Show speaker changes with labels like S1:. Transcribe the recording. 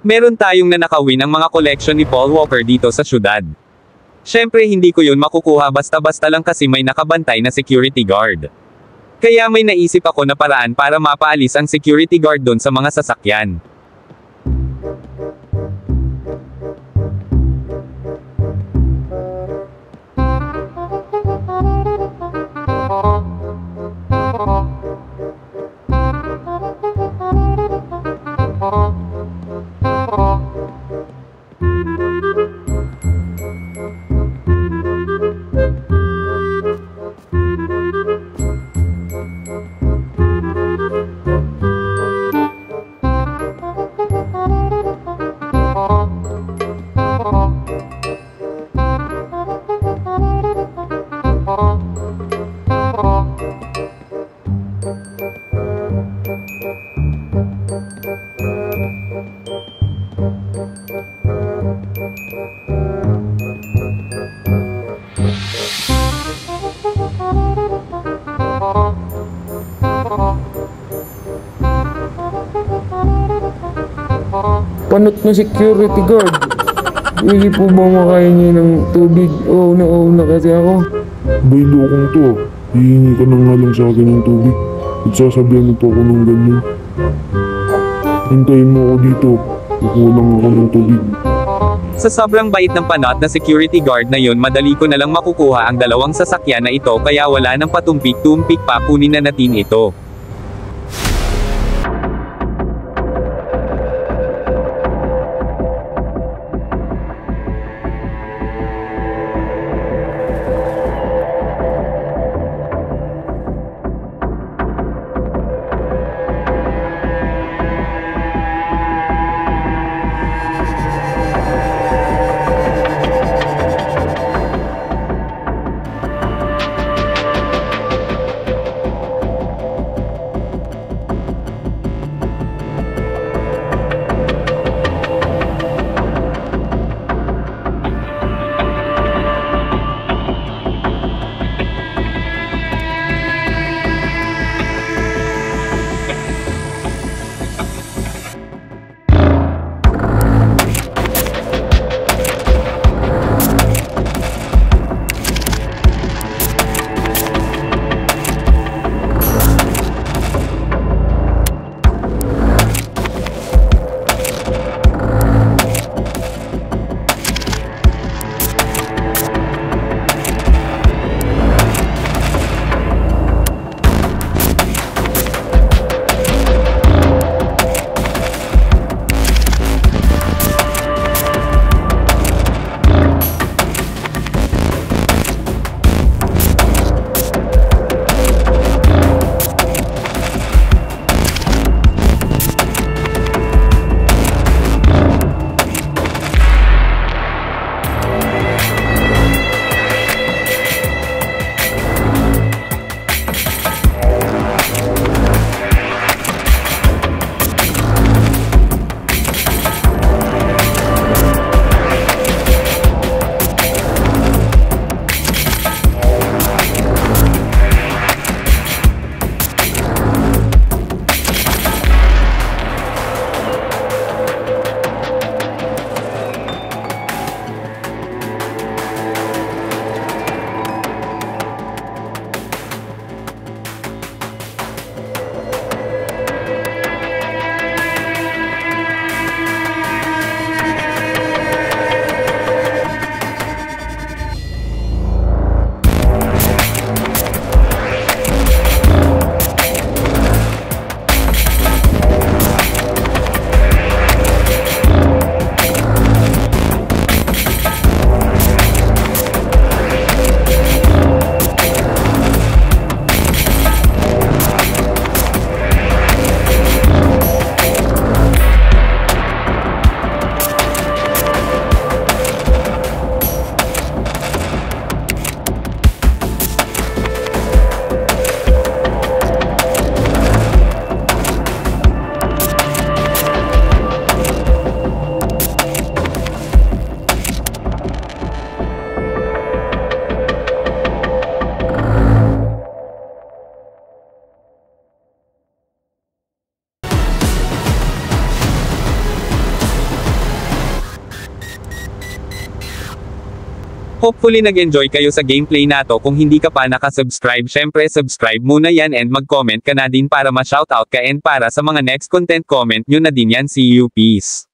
S1: Meron tayong nanakawin ang mga koleksyon ni Paul Walker dito sa syudad. Syempre hindi ko yun makukuha basta-basta lang kasi may nakabantay na security guard. Kaya may naisip ako na paraan para mapaalis ang security guard doon sa mga sasakyan.
S2: Panot na security guard. Hindi po ba makahingi ng tubig? Oo na kasi ako.
S3: Bay, lokong to. Hihingi ka na nga lang sa akin ng tubig. At sasabihan mo pa ako ng ganyan. Hintayin mo ako dito. Kukuha lang ako ng tubig.
S1: Sa sobrang bait ng panot na security guard na yun, madali ko na lang makukuha ang dalawang sasakyan na ito kaya wala nang patumpik-tumpik pa, kunin na natin ito. Hopefully nag-enjoy kayo sa gameplay na to. Kung hindi ka pa nakasubscribe, syempre subscribe muna yan and mag-comment ka na din para ma-shoutout ka, and para sa mga next content comment nyo na din yan. See you, peace.